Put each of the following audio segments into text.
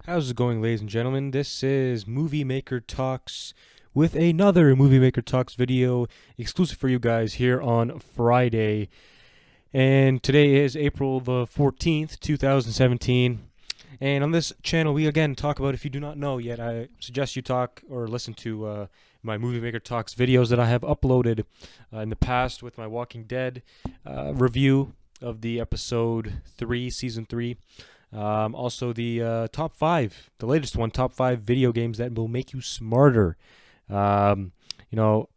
How's it going, ladies and gentlemen? This is Movie Maker Talks with another Movie Maker Talks video exclusive for you guys here on Friday. And today is April the 14th, 2017. And on this channel, we again talk about, if you do not know yet, I suggest you talk or listen to my Movie Maker Talks videos that I have uploaded in the past with my Walking Dead review of the episode 3, season 3. Also, the top 5, the latest one, top 5 video games that will make you smarter. Um, you know,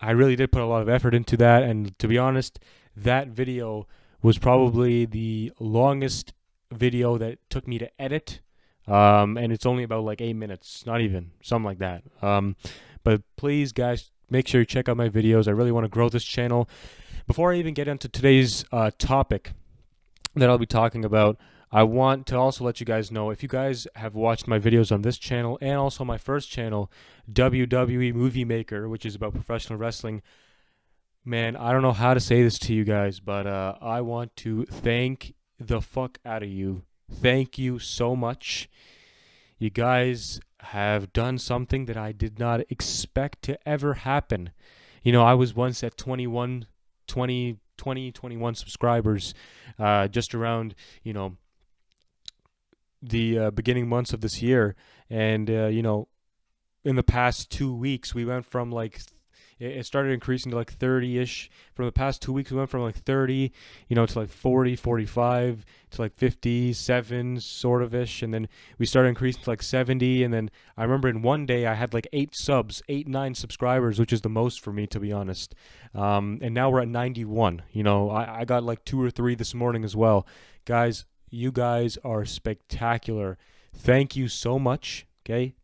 I really did put a lot of effort into that, and to be honest, that video was probably the longest video that took me to edit. And it's only about like 8 minutes, not even, something like that. But please, guys, make sure you check out my videos. I really want to grow this channel. Before I even get into today's topic that I'll be talking about, I want to also let you guys know, if you guys have watched my videos on this channel and also my first channel, WWE Movie Maker, which is about professional wrestling, man, I don't know how to say this to you guys, but I want to thank the fuck out of you. Thank you so much. You guys have done something that I did not expect to ever happen. You know, I was once at 21 subscribers, just around, the beginning months of this year. And, in the past 2 weeks, we went from it started increasing to like 30-ish. From the past 2 weeks, we went from like 30, to like 40, 45, to like 57 sort of ish. And then we started increasing to like 70. And then I remember in one day I had like 9 subscribers, which is the most for me, to be honest. And now we're at 91. I got like 2 or 3 this morning as well. Guys, you guys are spectacular. Thank you so much. Okay.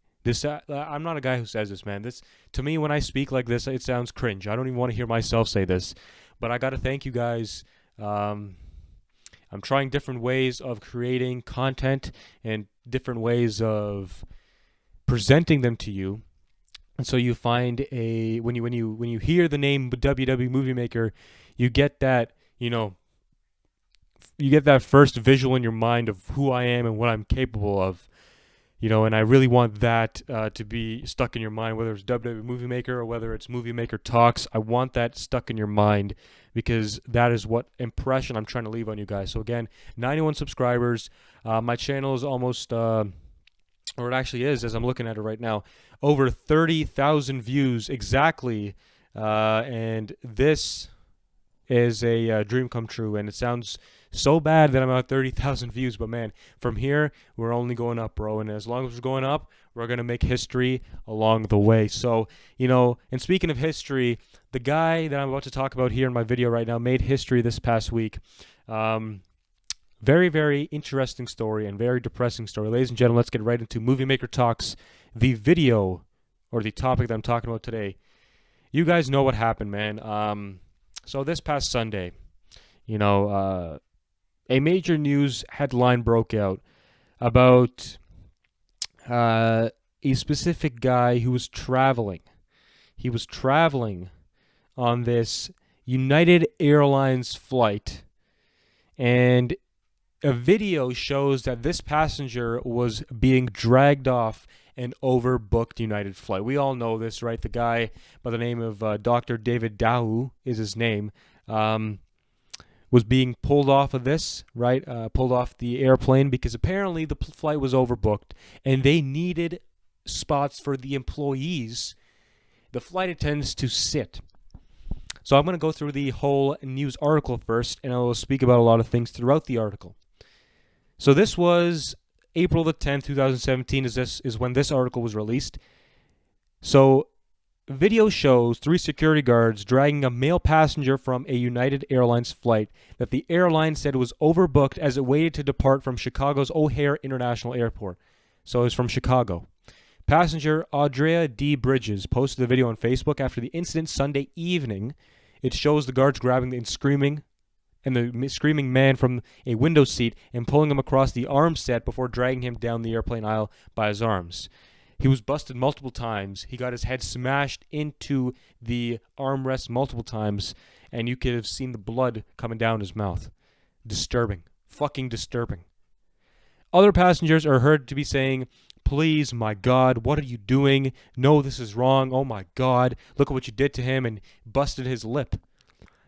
I'm not a guy who says this, man. This, to me, when I speak like this, it sounds cringe. I don't even want to hear myself say this, but I got to thank you guys. I'm trying different ways of creating content and different ways of presenting them to you. And so you find when you hear the name WWE Movie Maker, you get that, you get that first visual in your mind of who I am and what I'm capable of. And I really want that to be stuck in your mind, whether it's WWE Movie Maker or whether it's Movie Maker Talks. I want that stuck in your mind because that is what impression I'm trying to leave on you guys. So again, 91 subscribers. My channel is almost, or it actually is, as I'm looking at it right now, over 30,000 views exactly. And this is a dream come true, and it sounds so bad that I'm at 30,000 views, but man, from here we're only going up, bro. And as long as we're going up, we're gonna make history along the way. So, and speaking of history, the guy that I'm about to talk about here in my video right now made history this past week. Very, very interesting story and very depressing story. Ladies and gentlemen, let's get right into Movie Maker Talks, the video, or the topic that I'm talking about today. You guys know what happened, man. So this past Sunday, a major news headline broke out about a specific guy who was traveling. He was traveling on this United Airlines flight, and a video shows that this passenger was being dragged off an overbooked United flight. We all know this, right? The guy by the name of Dr. David Dahu is his name. Was being pulled off of this, right? Pulled off the airplane because apparently the flight was overbooked and they needed spots for the employees, the flight attendants, to sit. So I'm going to go through the whole news article first, and I will speak about a lot of things throughout the article. So this was April the 10th, 2017 is when this article was released. So video shows 3 security guards dragging a male passenger from a United Airlines flight that the airline said was overbooked as it waited to depart from Chicago's O'Hare International Airport. So it's from Chicago. Passenger Audrea D. Bridges posted the video on Facebook after the incident Sunday evening. It shows the guards grabbing and screaming, and the screaming man from a window seat and pulling him across the arm set before dragging him down the airplane aisle by his arms. He was busted multiple times. He got his head smashed into the armrest multiple times, and you could have seen the blood coming down his mouth. Disturbing. Fucking disturbing. Other passengers are heard to be saying, "Please, my God, what are you doing? No, this is wrong. Oh my God, look at what you did to him," and busted his lip.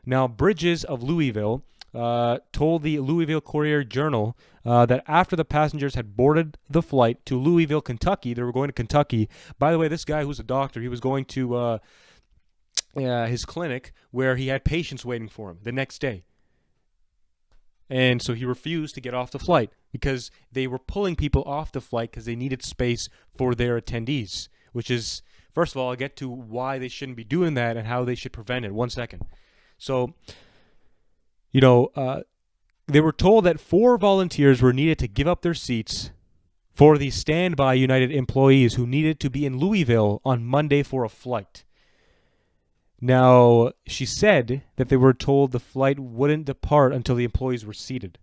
Now, Bridges of Louisville told the Louisville Courier-Journal that after the passengers had boarded the flight to Louisville, Kentucky, they were going to Kentucky. By the way, this guy who's a doctor, he was going to his clinic where he had patients waiting for him the next day. And so he refused to get off the flight because they were pulling people off the flight because they needed space for their attendees, which is, first of all, I'll get to why they shouldn't be doing that and how they should prevent it. 1 second. So, they were told that 4 volunteers were needed to give up their seats for the standby United employees who needed to be in Louisville on Monday for a flight. Now, she said that they were told the flight wouldn't depart until the employees were seated.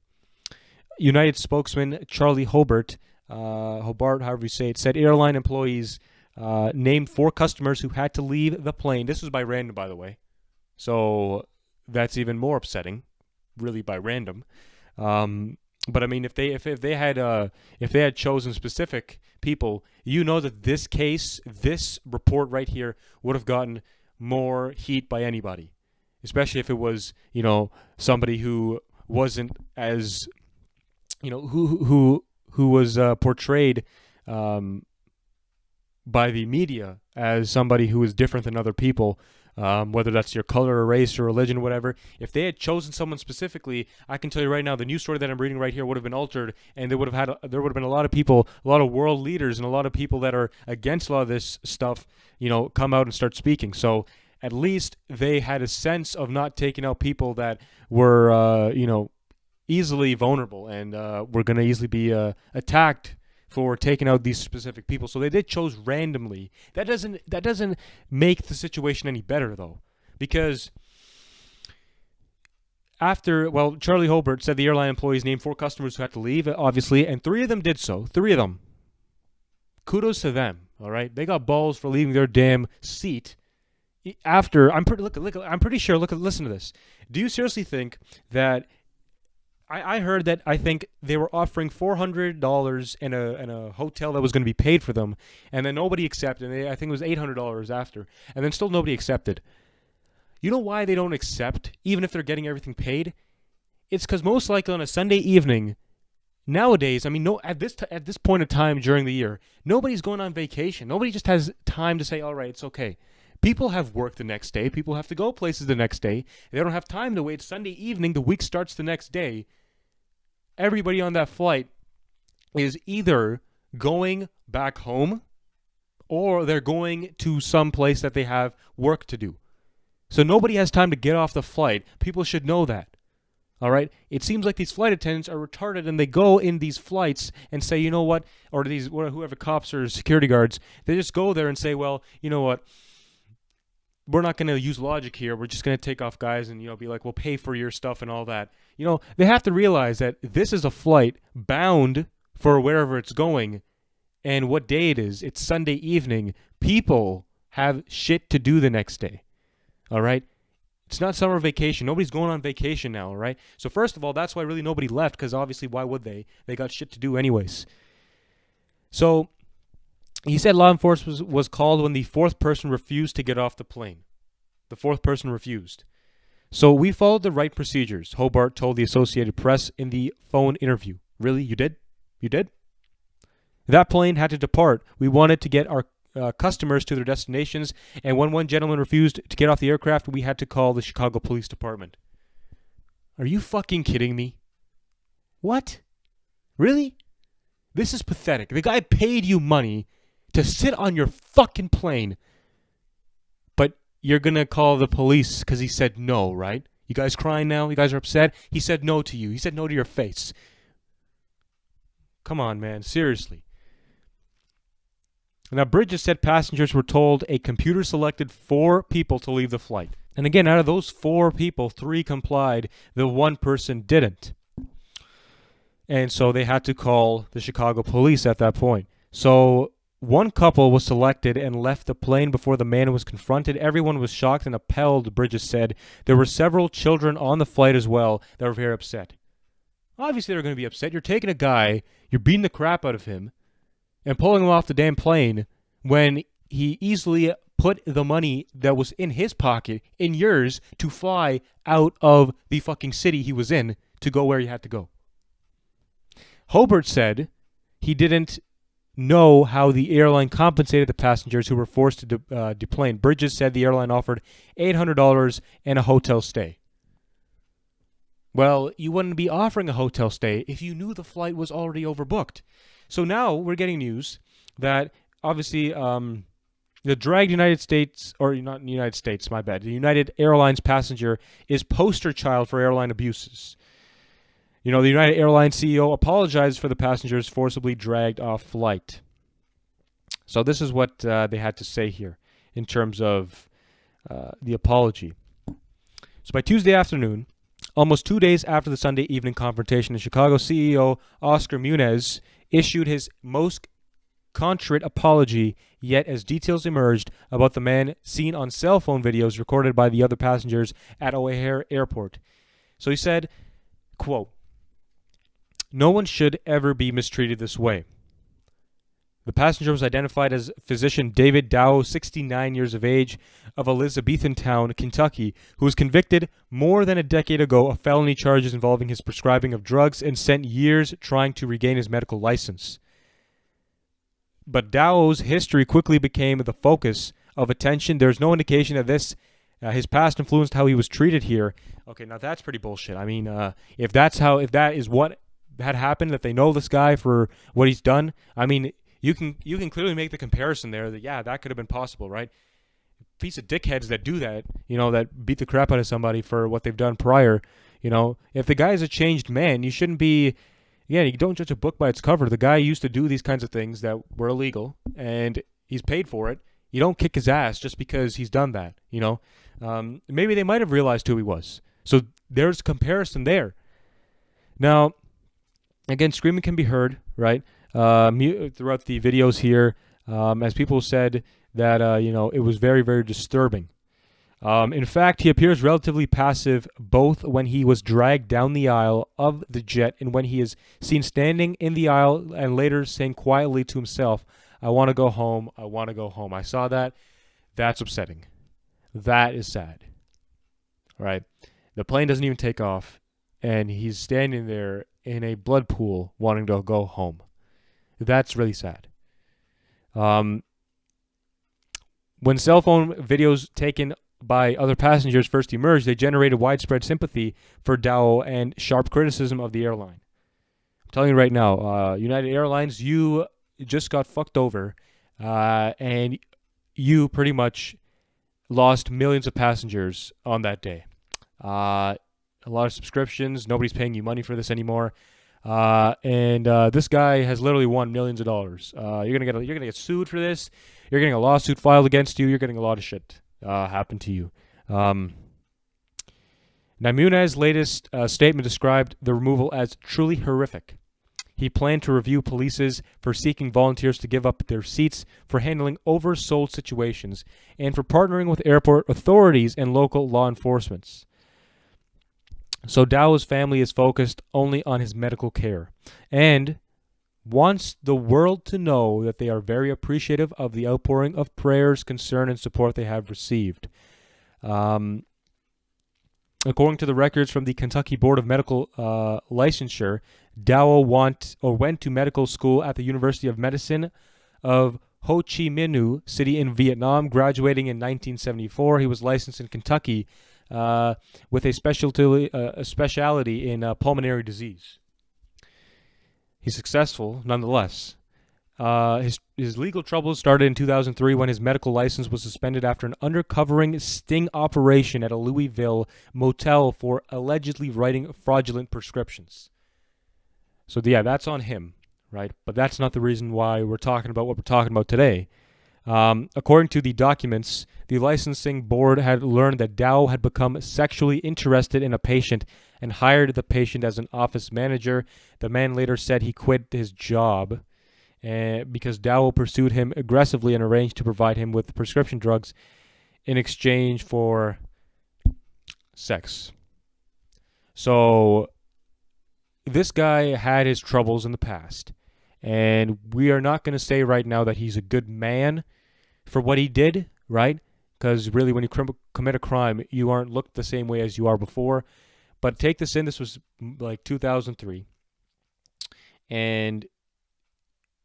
United spokesman Charlie Hobart, however you say it, said airline employees named 4 customers who had to leave the plane. This was by random, by the way. So that's even more upsetting, really by random. But I mean, if they had chosen specific people, that this report right here would have gotten more heat by anybody, especially if it was somebody who wasn't as who was portrayed by the media as somebody who is different than other people. Whether that's your color or race or religion or whatever. If they had chosen someone specifically, I can tell you right now, the news story that I'm reading right here would have been altered, and there would have been a lot of people, a lot of world leaders, and a lot of people that are against a lot of this stuff, come out and start speaking. So at least they had a sense of not taking out people that were, easily vulnerable and were going to easily be attacked for taking out these specific people. So they did chose randomly. That doesn't make the situation any better, though, because Charlie Hobart said the airline employees named 4 customers who had to leave, obviously, and 3 of them did so. 3 of them. Kudos to them. All right, they got balls for leaving their damn seat. I'm pretty sure. Listen to this. Do you seriously think that? I heard that I think they were offering $400 in a hotel that was going to be paid for them, and then nobody accepted. I think it was $800 after, and then still nobody accepted. You know why they don't accept, even if they're getting everything paid? It's because most likely on a Sunday evening, nowadays, at this point of time during the year, nobody's going on vacation. Nobody just has time to say, all right, it's okay. People have work the next day. People have to go places the next day. They don't have time to wait. Sunday evening, the week starts the next day. Everybody on that flight is either going back home or they're going to some place that they have work to do. So nobody has time to get off the flight. People should know that. All right? It seems like these flight attendants are retarded and they go in these flights and say, or whoever cops or security guards, they just go there and say, well, you know what? We're not going to use logic here. We're just going to take off guys and, be like, we'll pay for your stuff and all that. They have to realize that this is a flight bound for wherever it's going and what day it is. It's Sunday evening. People have shit to do the next day. All right? It's not summer vacation. Nobody's going on vacation now, all right? So first of all, that's why really nobody left, because obviously why would they? They got shit to do anyways. So he said law enforcement was called when the 4th person refused to get off the plane. The 4th person refused. So we followed the right procedures, Hobart told the Associated Press in the phone interview. Really? You did? You did? That plane had to depart. We wanted to get our customers to their destinations, and when one gentleman refused to get off the aircraft, we had to call the Chicago Police Department. Are you fucking kidding me? What? Really? This is pathetic. The guy paid you money to sit on your fucking plane, but you're going to call the police because he said no, right? You guys crying now? You guys are upset? He said no to you. He said no to your face. Come on, man. Seriously. Now, Bridges said passengers were told a computer selected 4 people to leave the flight. And again, out of those 4 people, 3 complied. The 1 person didn't. And so they had to call the Chicago police at that point. So one couple was selected and left the plane before the man was confronted. Everyone was shocked and appalled, Bridges said. There were several children on the flight as well that were very upset. Obviously, they're going to be upset. You're taking a guy, you're beating the crap out of him, and pulling him off the damn plane when he easily put the money that was in his pocket in yours to fly out of the fucking city he was in to go where he had to go. Hobart said he didn't know how the airline compensated the passengers who were forced to deplane. Bridges said the airline offered $800 and a hotel stay. Well, you wouldn't be offering a hotel stay if you knew the flight was already overbooked. So now we're getting news that obviously the dragged United States, or not United States, my bad, the United Airlines passenger is poster child for airline abuses. You know, the United Airlines CEO apologized for the passengers forcibly dragged off flight. So this is what they had to say here in terms of the apology. So by Tuesday afternoon, almost 2 days after the Sunday evening confrontation, the Chicago CEO Oscar Muniz issued his most contrite apology yet as details emerged about the man seen on cell phone videos recorded by the other passengers at O'Hare Airport. So he said, quote, "No one should ever be mistreated this way." The passenger was identified as physician David Dow, 69 years of age, of Elizabethtown, Kentucky, who was convicted more than a decade ago of felony charges involving his prescribing of drugs and spent years trying to regain his medical license. But Dow's history quickly became the focus of attention. There's no indication that his past influenced how he was treated here. Okay, now that's pretty bullshit. I mean, if that is what had happened, that they know this guy for what he's done, I mean, you can clearly make the comparison there that, yeah, that could have been possible, right? Piece of dickheads that do that, you know, that beat the crap out of somebody for what they've done prior, you know, if the guy's a changed man, you shouldn't be, yeah, you don't judge a book by its cover. The guy used to do these kinds of things that were illegal, and he's paid for it. You don't kick his ass just because he's done that, you know. Maybe they might have realized who he was. So there's comparison there. Now, again, screaming can be heard, right? Throughout the videos here, as people said that, you know, it was very, very disturbing. In fact, he appears relatively passive both when he was dragged down the aisle of the jet and when he is seen standing in the aisle and later saying quietly to himself, "I want to go home, I want to go home." I saw that. That's upsetting. That is sad. All right? The plane doesn't even take off, and he's standing there in a blood pool wanting to go home. That's really sad. When cell phone videos taken by other passengers first emerged, they generated widespread sympathy for Dow and sharp criticism of the airline. I'm telling you right now, United Airlines, you just got fucked over, and you pretty much lost millions of passengers on that day. A lot of subscriptions. Nobody's paying you money for this anymore. And this guy has literally won millions of dollars. You're gonna get sued for this. You're getting a lawsuit filed against you. You're getting a lot of shit happen to you. Now, Munez's latest statement described the removal as truly horrific. He planned to review policies for seeking volunteers to give up their seats, for handling oversold situations, and for partnering with airport authorities and local law enforcement. So Dow's family is focused only on his medical care and wants the world to know that they are very appreciative of the outpouring of prayers, concern, and support they have received. According to the records from the Kentucky Board of Medical Licensure, Dow went to medical school at the University of Medicine of Ho Chi Minh City in Vietnam, graduating in 1974. He was licensed in Kentucky with a specialty in pulmonary disease. He's successful nonetheless. His legal troubles started in 2003 when his medical license was suspended after an undercovering sting operation at a Louisville motel for allegedly writing fraudulent prescriptions. So yeah, that's on him, right? But that's not the reason why we're talking about what we're talking about today. According to the documents, the licensing board had learned that Dow had become sexually interested in a patient and hired the patient as an office manager. The man later said he quit his job because Dow pursued him aggressively and arranged to provide him with prescription drugs in exchange for sex. So this guy had his troubles in the past, and we are not going to say right now that he's a good man for what he did, right? Because really, when you commit a crime, you aren't looked the same way as you are before. But take this in, this was like 2003, and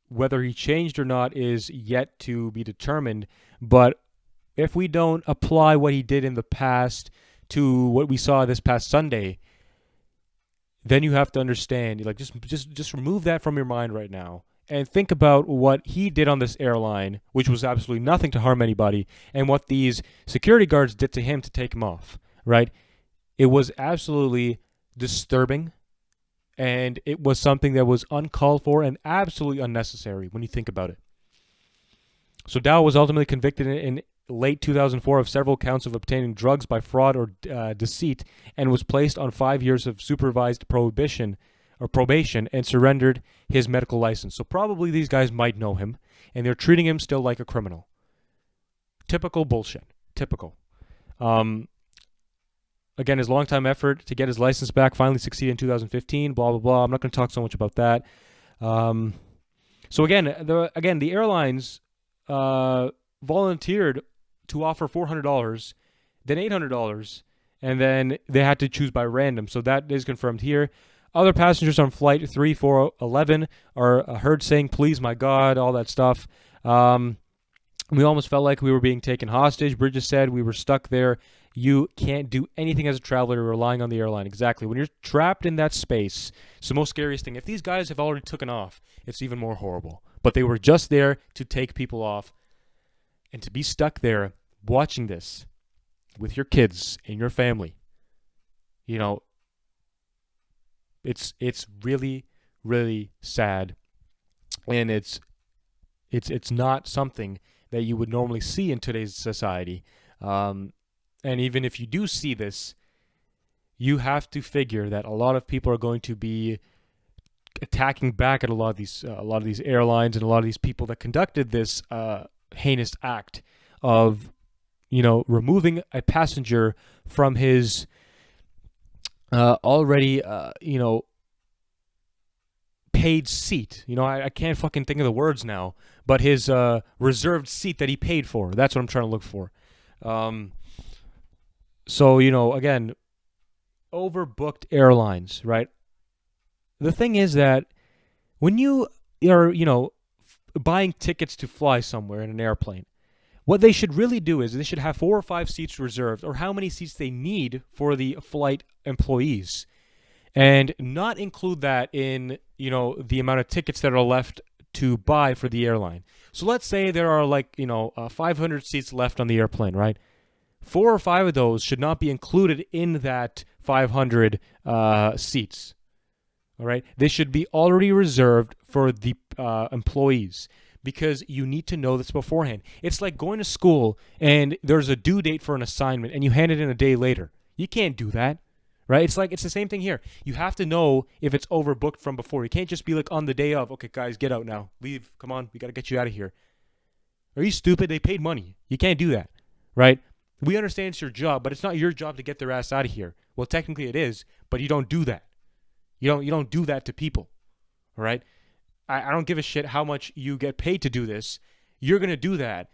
whether he changed or not is yet to be determined. But if we don't apply what he did in the past to what we saw this past Sunday, then you have to understand, like, just remove that from your mind right now and think about what he did on this airline, which was absolutely nothing to harm anybody, and what these security guards did to him to take him off, right? It was absolutely disturbing, and it was something that was uncalled for and absolutely unnecessary when you think about it. So Dow was ultimately convicted in late 2004 of several counts of obtaining drugs by fraud or deceit, and was placed on 5 years of supervised probation and surrendered his medical license. So probably these guys might know him, and they're treating him still like a criminal. Typical bullshit. Typical. Again, his long-time effort to get his license back finally succeeded in 2015, blah, blah, blah. I'm not going to talk so much about that. So again, the airlines volunteered to offer $400, then $800, and then they had to choose by random. So that is confirmed here. Other passengers on flight 3411 are heard saying, "Please, my God," all that stuff. We almost felt like we were being taken hostage. Bridges said we were stuck there. You can't do anything as a traveler relying on the airline. Exactly. When you're trapped in that space, it's the most scariest thing. If these guys have already taken off, it's even more horrible. But they were just there to take people off. And to be stuck there watching this with your kids and your family, you know, it's really, really sad. And it's not something that you would normally see in today's society. And even if you do see this, you have to figure that a lot of people are going to be attacking back at a lot of these airlines and a lot of these people that conducted this heinous act of, removing a passenger from his already, paid seat. I can't fucking think of the words now, but his reserved seat that he paid for. That's what I'm trying to look for. So, again, overbooked airlines, right? The thing is that when you are, buying tickets to fly somewhere in an airplane, what they should really do is they should have 4 or 5 seats reserved, or how many seats they need for the flight employees, and not include that in, the amount of tickets that are left to buy for the airline. So let's say there are 500 seats left on the airplane, right? 4 or 5 of those should not be included in that 500 seats. All right, they should be already reserved for the employees, because you need to know this beforehand. It's like going to school and there's a due date for an assignment and you hand it in a day later. You can't do that, right? It's the same thing here. You have to know if it's overbooked from before. You can't just be like on the day of, "Okay, guys, get out now. Leave. Come on, we got to get you out of here." Are you stupid? They paid money. You can't do that, right? We understand it's your job, but it's not your job to get their ass out of here. Well, technically it is, but you don't do that. You don't do that to people, all right? I don't give a shit how much you get paid to do this. You're going to do that.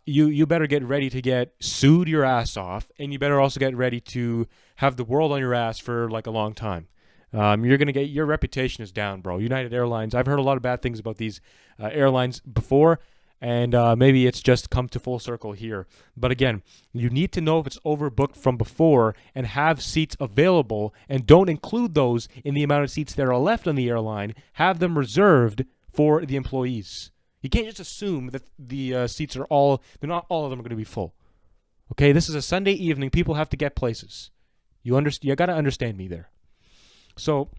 You better get ready to get sued your ass off, and you better also get ready to have the world on your ass for like a long time. You're going to get, your reputation is down, bro. United Airlines, I've heard a lot of bad things about these airlines before, and maybe it's just come to full circle here. But again, you need to know if it's overbooked from before and have seats available, and don't include those in the amount of seats that are left on the airline. Have them reserved for the employees. You can't just assume that the seats are they're not all of them are going to be full. Okay, this is a Sunday evening. People have to get places. You got to understand me there. So,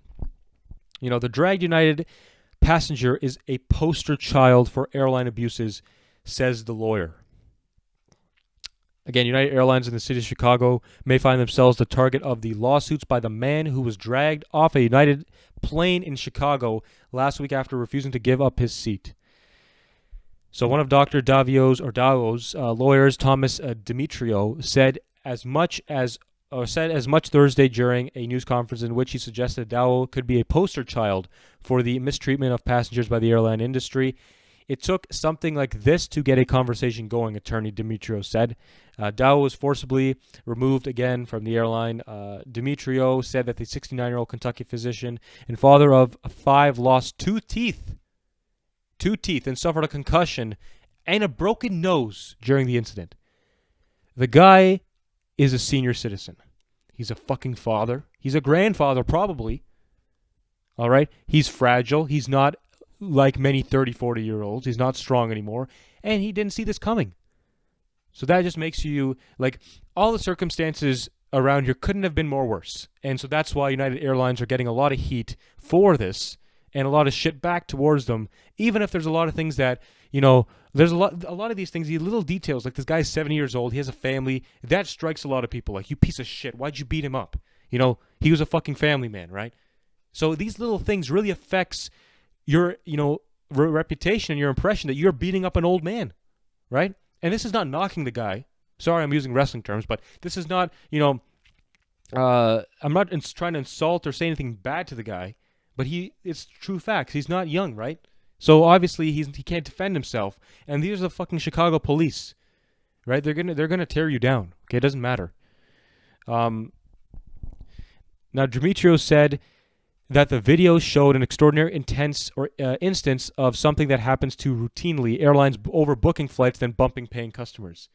the dragged United passenger is a poster child for airline abuses, says the lawyer. Again, United Airlines in the city of Chicago may find themselves the target of the lawsuits by the man who was dragged off a United plane in Chicago last week after refusing to give up his seat. So one of Dr. Davio's lawyers, Thomas Demetrio, said as much as said as much Thursday during a news conference in which he suggested Dow could be a poster child for the mistreatment of passengers by the airline industry. It took something like this to get a conversation going, attorney Demetrio said. Dow was forcibly removed again from the airline. Demetrio said that the 69-year-old Kentucky physician and father of 5 lost 2 teeth, and suffered a concussion and a broken nose during the incident. The guy is a senior citizen. He's a fucking father. He's a grandfather, probably. All right? He's fragile. He's not like many 30, 40-year-olds. He's not strong anymore. And he didn't see this coming. So that just makes you, like, all the circumstances around here couldn't have been more worse. And so that's why United Airlines are getting a lot of heat for this and a lot of shit back towards them, even if there's a lot of things that, you know, there's a lot of these things, these little details, like this guy's 70 years old, he has a family, that strikes a lot of people. Like, you piece of shit, why'd you beat him up? You know, he was a fucking family man, right? So these little things really affects your, you know, reputation and your impression that you're beating up an old man, right? And this is not knocking the guy. Sorry, I'm using wrestling terms, but this is not, you know, I'm not trying to insult or say anything bad to the guy, but it's true facts. He's not young, right? So obviously he can't defend himself. And these are the fucking Chicago police, right? They're gonna tear you down. Okay, it doesn't matter. Now Demetrio said that the video showed an extraordinary instance of something that happens to routinely airlines overbooking flights then bumping paying customers.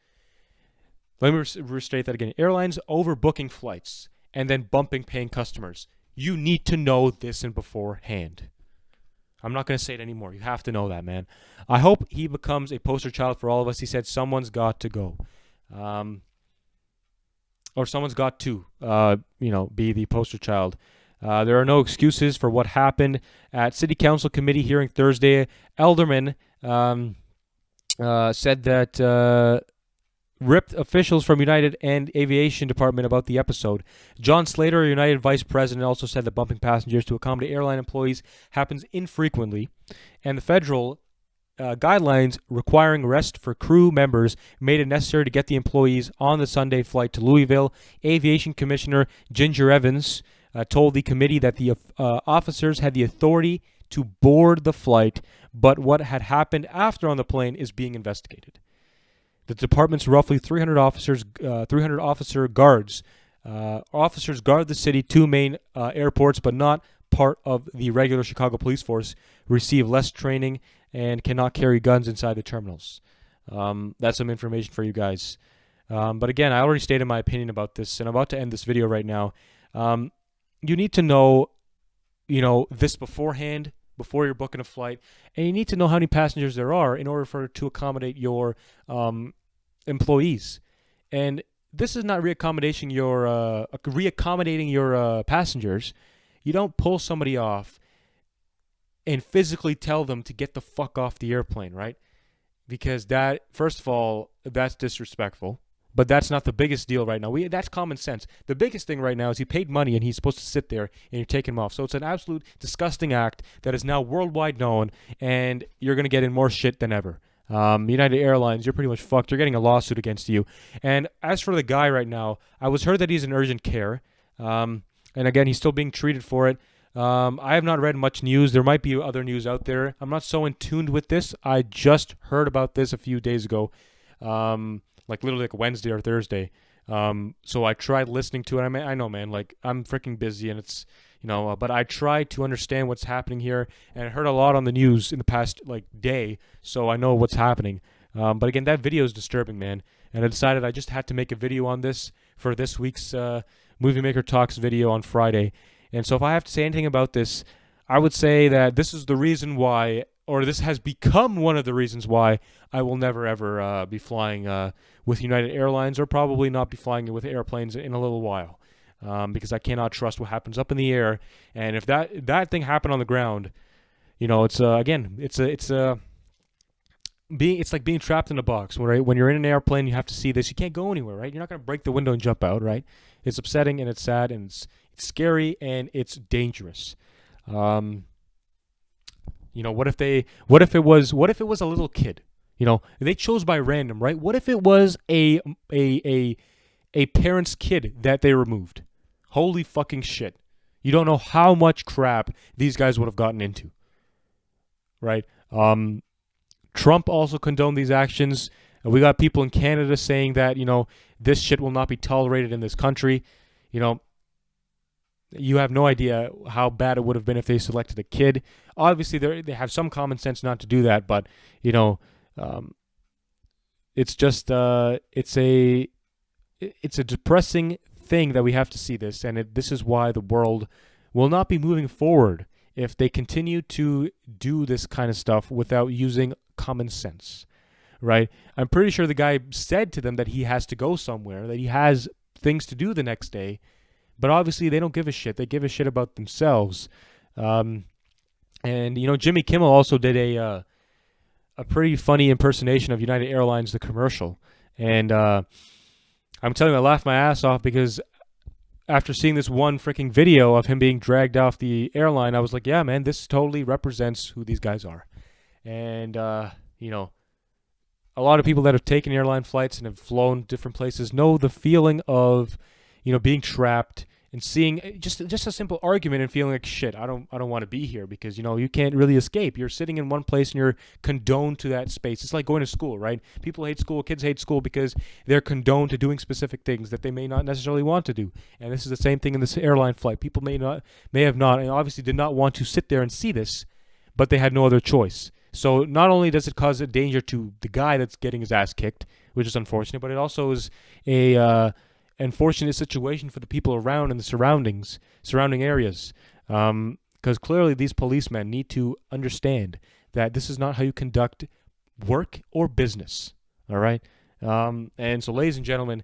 Let me restate that again. Airlines overbooking flights and then bumping paying customers. You need to know this in beforehand. I'm not going to say it anymore. You have to know that, man. I hope he becomes a poster child for all of us. He said someone's got to go. Or someone's got to, be the poster child. There are no excuses for what happened at City Council committee hearing Thursday. Alderman said that ripped officials from United and Aviation Department about the episode. John Slater, United Vice President, also said that bumping passengers to accommodate airline employees happens infrequently, and the federal guidelines requiring rest for crew members made it necessary to get the employees on the Sunday flight to Louisville. Aviation Commissioner Ginger Evans told the committee that the officers had the authority to board the flight, but what had happened after on the plane is being investigated. The department's roughly 300 officer guards. Officers guard the city 2 main airports, but not part of the regular Chicago police force, receive less training and cannot carry guns inside the terminals. That's some information for you guys. But again, I already stated my opinion about this, and I'm about to end this video right now. You need to know, this beforehand, before you're booking a flight, and you need to know how many passengers there are in order to accommodate your employees. And this is not reaccommodating your passengers. You don't pull somebody off and physically tell them to get the fuck off the airplane, right? Because that, first of all, that's disrespectful. But that's not the biggest deal right now. That's common sense. The biggest thing right now is he paid money and he's supposed to sit there and you're taking him off. So it's an absolute disgusting act that is now worldwide known, and you're going to get in more shit than ever. United Airlines, you're pretty much fucked. You're getting a lawsuit against you. And as for the guy right now, I was heard that he's in urgent care. And again, he's still being treated for it. I have not read much news. There might be other news out there. I'm not so in tune with this. I just heard about this a few days ago. Literally like Wednesday or Thursday. So I tried listening to it. I know, man, like I'm freaking busy and it's, but I tried to understand what's happening here, and I heard a lot on the news in the past day, so I know what's happening. But again, that video is disturbing, man, and I decided I just had to make a video on this for this week's Movie Maker Talks video on Friday. And so if I have to say anything about this, I would say that this is the reason why, or this has become one of the reasons why I will never, ever be flying with United Airlines, or probably not be flying with airplanes in a little while, because I cannot trust what happens up in the air. And if that thing happened on the ground, it's like being trapped in a box. Right? When you're in an airplane, you have to see this. You can't go anywhere, right? You're not going to break the window and jump out, right? It's upsetting and it's sad and it's scary and it's dangerous. What if it was a little kid? They chose by random, right? What if it was a a parent's kid that they removed. Holy fucking shit. You don't know how much crap these guys would have gotten into, right? Trump also condoned these actions. We got people in Canada saying that, this shit will not be tolerated in this country. You have no idea how bad it would have been if they selected a kid. Obviously, they have some common sense not to do that, but, it's just, it's a depressing thing that we have to see this, and this is why the world will not be moving forward if they continue to do this kind of stuff without using common sense, right? I'm pretty sure the guy said to them that he has to go somewhere, that he has things to do the next day, but obviously they don't give a shit. They give a shit about themselves. And Jimmy Kimmel also did a pretty funny impersonation of United Airlines, the commercial, and I'm telling you, I laughed my ass off because after seeing this one freaking video of him being dragged off the airline, I was like, yeah, man, this totally represents who these guys are. And, a lot of people that have taken airline flights and have flown different places know the feeling of, being trapped and seeing just a simple argument and feeling like, shit, I don't want to be here because, you can't really escape. You're sitting in one place and you're condoned to that space. It's like going to school, right? People hate school. Kids hate school because they're condoned to doing specific things that they may not necessarily want to do. And this is the same thing in this airline flight. People may have not, and obviously did not want to sit there and see this, but they had no other choice. So not only does it cause a danger to the guy that's getting his ass kicked, which is unfortunate, but it also is a unfortunate situation for the people around in the surrounding areas. Because clearly these policemen need to understand that this is not how you conduct work or business. All right? And so, ladies and gentlemen,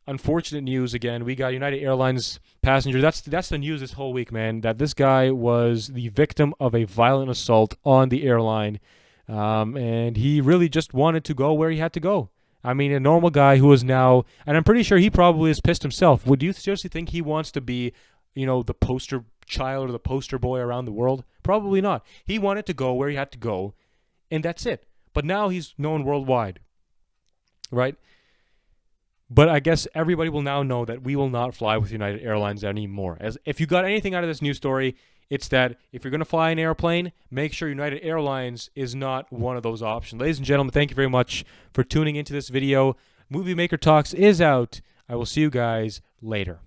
unfortunate news again. We got United Airlines passenger. That's the news this whole week, man, that this guy was the victim of a violent assault on the airline. And he really just wanted to go where he had to go. I mean, a normal guy who is now, and I'm pretty sure he probably is pissed himself. Would you seriously think he wants to be, the poster child or the poster boy around the world? Probably not. He wanted to go where he had to go, and that's it. But now he's known worldwide, right? But I guess everybody will now know that we will not fly with United Airlines anymore. As if you got anything out of this news story, it's that if you're going to fly an airplane, make sure United Airlines is not one of those options. Ladies and gentlemen, thank you very much for tuning into this video. Movie Maker Talks is out. I will see you guys later.